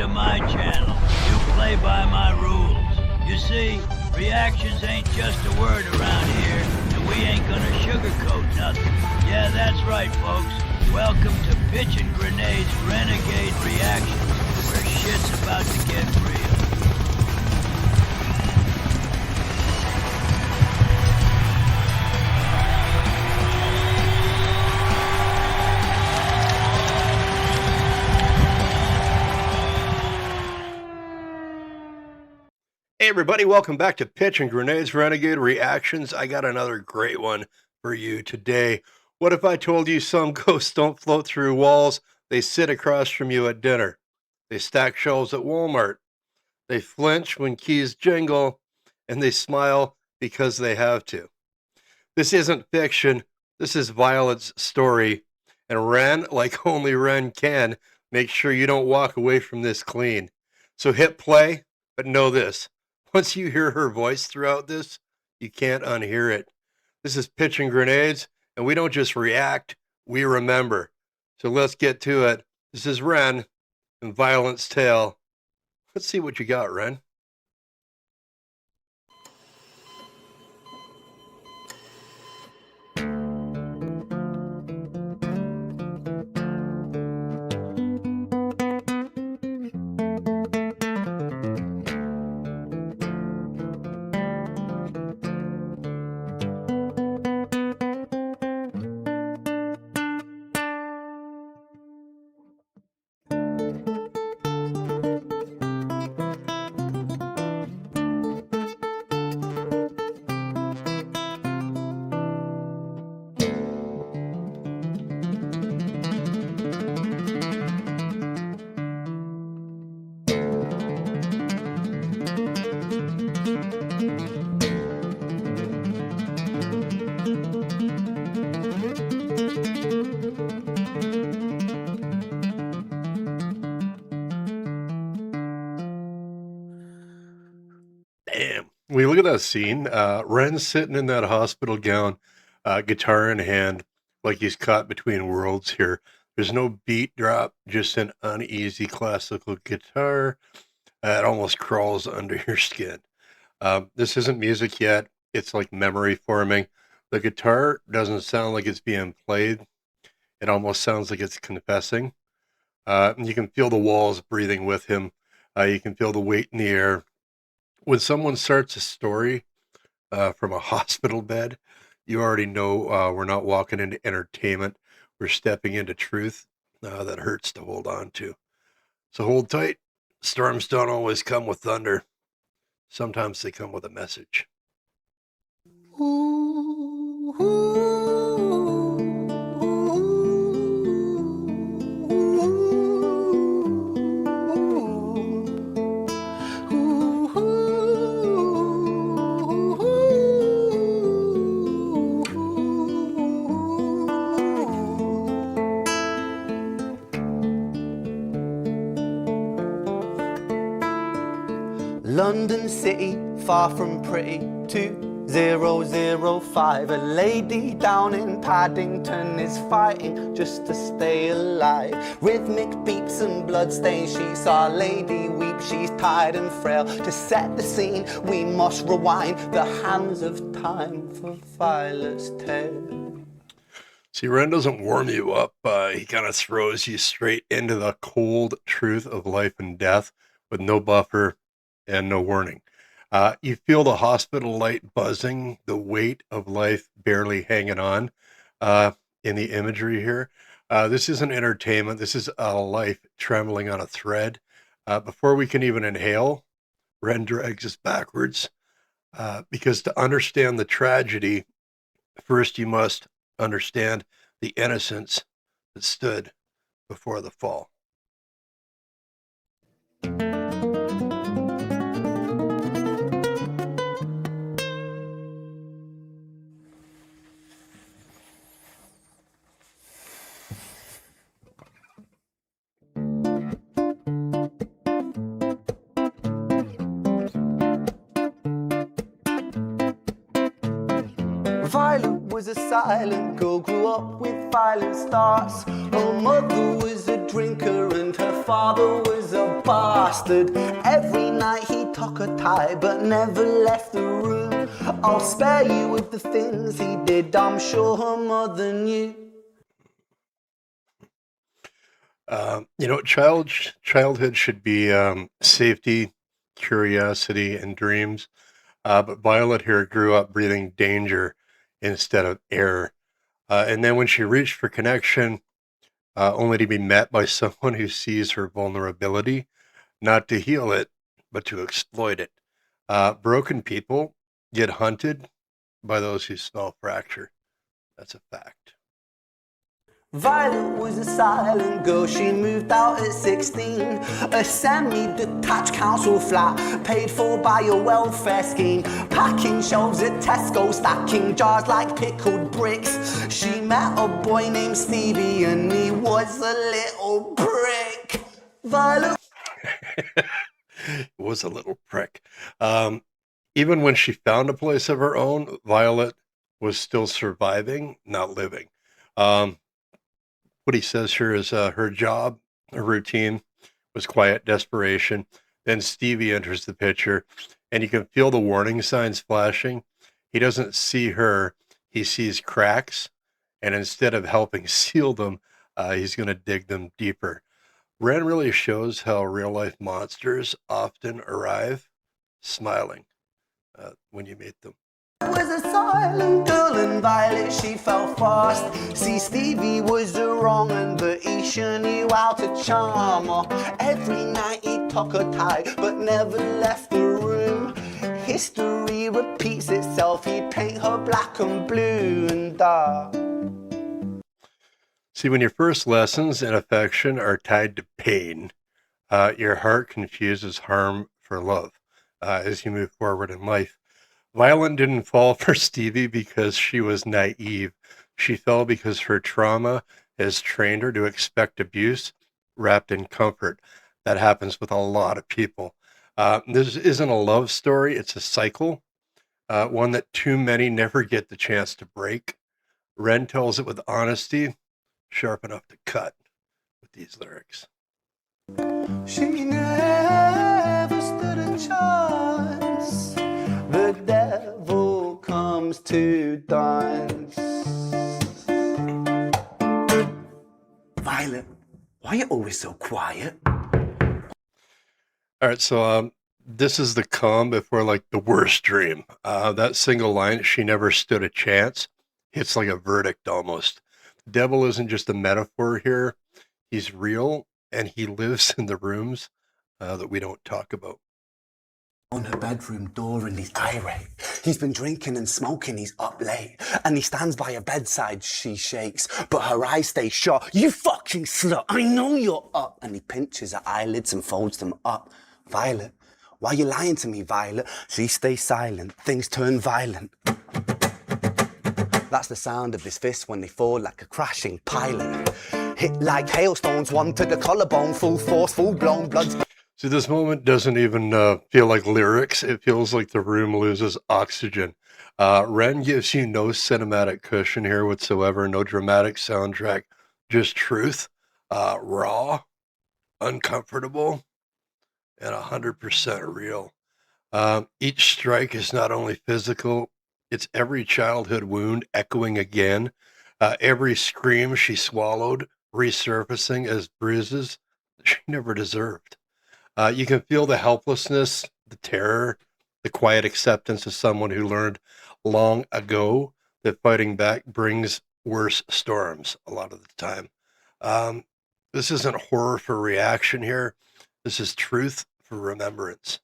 my channel. You play by my rules. You see, reactions ain't just a word around here, and we ain't gonna sugarcoat nothing. Yeah, that's right, folks. Welcome to Pitchin' Grenade's Renegade Reactions, where shit's about to get real. Hey everybody, welcome back to Pitchin' Grenade's Renegade Reactions. I got another great one for you today. What if I told you some ghosts don't float through walls? They sit across from you at dinner. They stack shelves at Walmart. They flinch when keys jingle, and they smile because they have to. This isn't fiction. This is Violet's story. And Ren, like only Ren can, make sure you don't walk away from this clean. So hit play, but know this. Once you hear her voice throughout this, you can't unhear it. This is Pitchin' Grenades, and we don't just react, we remember. So let's get to it. This is Ren and Violet's Tale. Let's see what you got, Ren. Damn. When you look at that scene, Ren's sitting in that hospital gown, guitar in hand, like he's caught between worlds here. There's no beat drop, just an uneasy classical guitar. It almost crawls under your skin. This isn't music yet. It's like memory forming. The guitar doesn't sound like it's being played. It almost sounds like it's confessing. And you can feel the walls breathing with him. You can feel the weight in the air. When someone starts a story from a hospital bed, you already know we're not walking into entertainment. We're stepping into truth that hurts to hold on to. So hold tight. Storms don't always come with thunder. Sometimes they come with a message. Ooh, ooh, ooh, London City, far from pretty, 2005. A lady down in Paddington is fighting just to stay alive. Rhythmic beats and bloodstains, she saw a lady weep. She's tired and frail. To set the scene, we must rewind the hands of time for Violet's tale. See, Ren doesn't warm you up. He kind of throws you straight into the cold truth of life and death with no buffer and no warning. You feel the hospital light buzzing, the weight of life barely hanging on in the imagery here. This isn't entertainment. This is a life trembling on a thread. Before we can even inhale, Ren drags us backwards because to understand the tragedy, first you must understand the innocence that stood before the fall. Violet was a silent girl, grew up with violent starts. Her mother was a drinker and her father was a bastard. Every night he took her tie but never left the room. I'll spare you of the things he did, I'm sure her mother knew. Childhood should be safety, curiosity, and dreams. But Violet here grew up breathing danger instead of air. And then when she reached for connection, only to be met by someone who sees her vulnerability, not to heal it, but to exploit it. Broken people get hunted by those who smell fracture. That's a fact. Violet was a silent girl, she moved out at 16. A semi-detached council flat, paid for by a welfare scheme. Packing shelves at Tesco, stacking jars like pickled bricks. She met a boy named Stevie and he was a little prick. Violet Was a little prick. Even when she found a place of her own, Violet was still surviving, not living. What he says here is her job, her routine was quiet desperation. Then Stevie enters the picture, and you can feel the warning signs flashing. He doesn't see her, he sees cracks, and instead of helping seal them, he's going to dig them deeper. Ren really shows how real-life monsters often arrive smiling when you meet them. was a silent girl and Violet, she fell fast. See, Stevie was the wrong un, but Isha knew how to charm her. Every night he took her tie, but never left the room. History repeats itself, he'd paint her black and blue and dark. See, when your first lessons in affection are tied to pain, your heart confuses harm for love as you move forward in life. Violet didn't fall for Stevie because she was naive. She fell because her trauma has trained her to expect abuse wrapped in comfort. That happens with a lot of people. This isn't a love story, it's a cycle, one that too many never get the chance to break. Ren tells it with honesty, sharp enough to cut with these lyrics. She never stood a chance. The devil comes to dance. Violet, why are you always so quiet? All right, so this is the calm before like the worst dream. That single line, she never stood a chance, hits like a verdict almost. The devil isn't just a metaphor here. He's real and he lives in the rooms that we don't talk about. On her bedroom door and he's irate. He's been drinking and smoking, he's up late. And he stands by her bedside, she shakes, but her eyes stay shut. You fucking slut, I know you're up. And he pinches her eyelids and folds them up. Violet, why are you lying to me, Violet? She stays silent, things turn violent. That's the sound of his fists when they fall like a crashing pilot. Hit like hailstones, one to the collarbone, full force, full blown blood. See, this moment doesn't even feel like lyrics. It feels like the room loses oxygen. Ren gives you no cinematic cushion here whatsoever, no dramatic soundtrack, just truth, raw, uncomfortable, and 100% real. Each strike is not only physical, it's every childhood wound echoing again, every scream she swallowed resurfacing as bruises she never deserved. You can feel the helplessness, the terror, the quiet acceptance of someone who learned long ago that fighting back brings worse storms a lot of the time. This isn't horror for reaction here. This is truth for remembrance.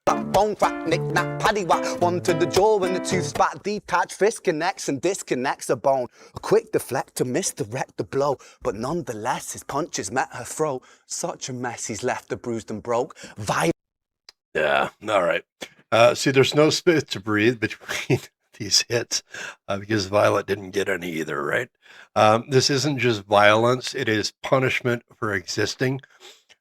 Bone crack, knick knack, paddy whack, one to the jaw and the tooth spat, detached fist connects and disconnects a bone. A quick deflector misdirect the blow, but nonetheless his punches met her throat. Such a mess, he's left her bruised and broke. Yeah, all right. See, there's no space to breathe between these hits because Violet didn't get any either, right? This isn't just violence, it is punishment for existing.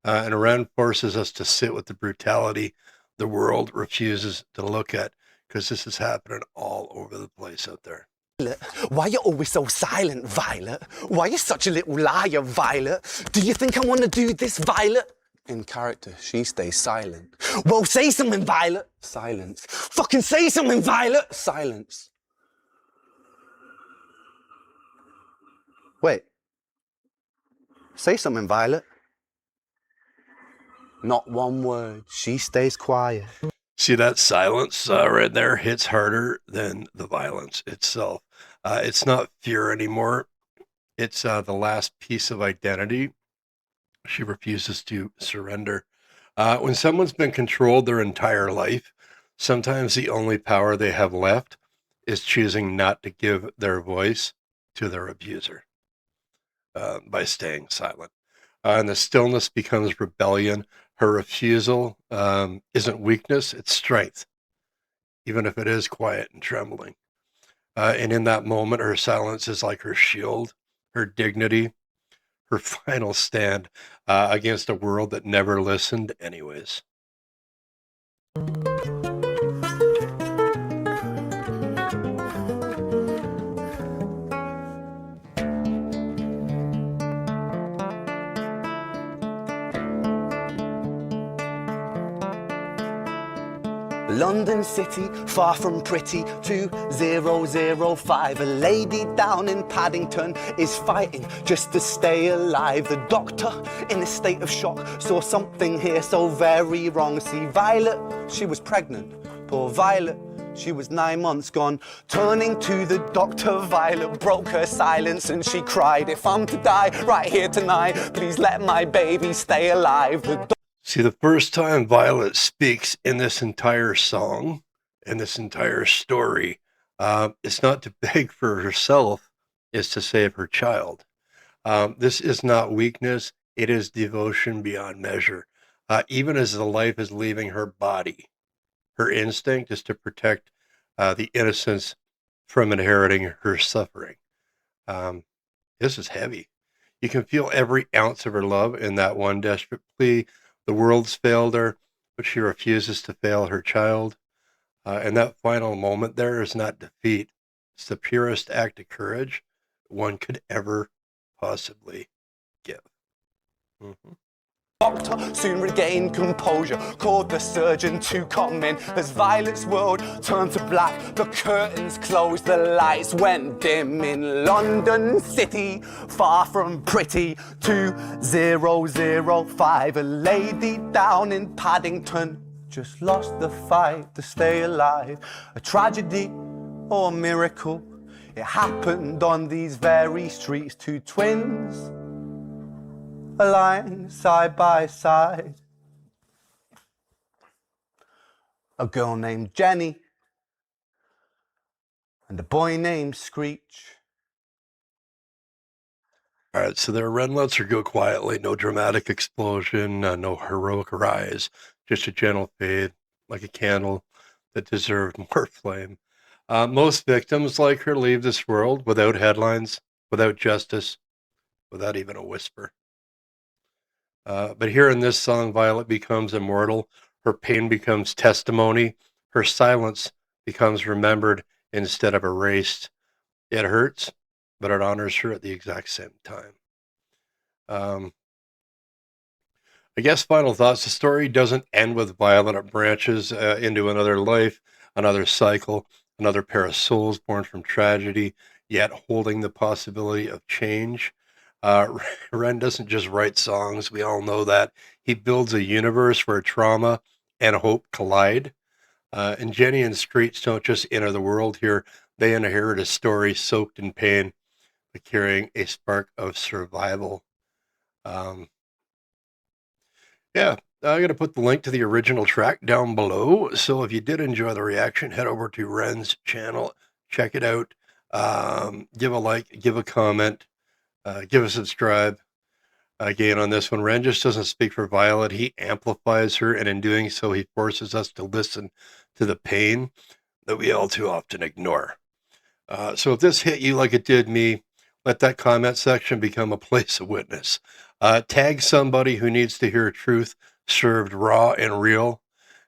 And Ren forces us to sit with the brutality the world refuses to look at. because this is happening all over the place out there. Why you always so silent, Violet? Why you such a little liar, Violet? Do you think I want to do this, Violet? In character, she stays silent. Well, say something, Violet. Silence. Fucking say something, Violet. Silence. Wait. Say something, Violet. Not one word. She stays quiet. See that silence right there hits harder than the violence itself. It's not fear anymore. It's the last piece of identity. She refuses to surrender. When someone's been controlled their entire life, sometimes the only power they have left is choosing not to give their voice to their abuser by staying silent. And the stillness becomes rebellion. Her refusal isn't weakness, it's strength, even if it is quiet and trembling. And in that moment, her silence is like her shield, her dignity, her final stand against a world that never listened anyways. London City, far from pretty, 2005. A lady down in Paddington is fighting just to stay alive. The doctor, in a state of shock, saw something here so very wrong. See, Violet, she was pregnant. Poor Violet, she was 9 months gone. Turning to the doctor, Violet broke her silence and she cried, if I'm to die right here tonight, please let my baby stay alive. See, the first time Violet speaks in this entire song, in this entire story, it's not to beg for herself, it's to save her child. This is not weakness, it is devotion beyond measure. Even as the life is leaving her body, her instinct is to protect the innocents from inheriting her suffering. This is heavy. You can feel every ounce of her love in that one desperate plea. The world's failed her, but she refuses to fail her child. And that final moment there is not defeat. It's the purest act of courage one could ever possibly give. Mm-hmm. Doctor soon regained composure, called the surgeon to come in. As Violet's world turned to black, the curtains closed, the lights went dim. In London City, far from pretty, 2005. A lady down in Paddington just lost the fight to stay alive. A tragedy or a miracle, it happened on these very streets. Two twins lying side by side. A girl named Jenny and a boy named Screech. All right, so their Ren lets her go quietly. No dramatic explosion, no heroic rise, just a gentle fade, like a candle that deserved more flame. Most victims like her leave this world without headlines, without justice, without even a whisper. But here in this song, Violet becomes immortal. Her pain becomes testimony. Her silence becomes remembered instead of erased. It hurts, but it honors her at the exact same time. I guess final thoughts. The story doesn't end with Violet. It branches into another life, another cycle, another pair of souls born from tragedy, yet holding the possibility of change. Ren doesn't just write songs. We all know that. He builds a universe where trauma and hope collide. And Jenny and Screech don't just enter the world here. They inherit a story soaked in pain, but carrying a spark of survival. I'm going to put the link to the original track down below. So if you did enjoy the reaction, head over to Ren's channel, check it out. Give a like, give a comment. Give a subscribe. Again, on this one, Ren just doesn't speak for Violet. He amplifies her, and in doing so, he forces us to listen to the pain that we all too often ignore. So if this hit you like it did me, let that comment section become a place of witness. Tag somebody who needs to hear truth served raw and real.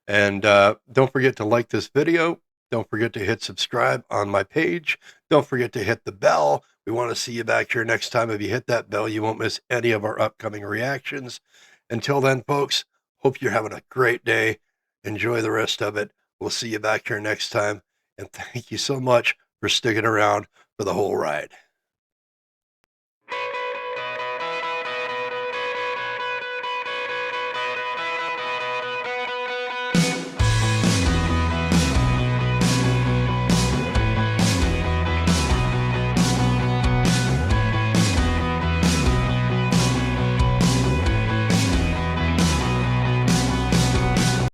And don't forget to like this video, Don't forget to hit subscribe on my page. Don't forget to hit the bell. We want to see you back here next time. If you hit that bell, you won't miss any of our upcoming reactions. Until then, folks, hope you're having a great day. Enjoy the rest of it. We'll see you back here next time. And thank you so much for sticking around for the whole ride.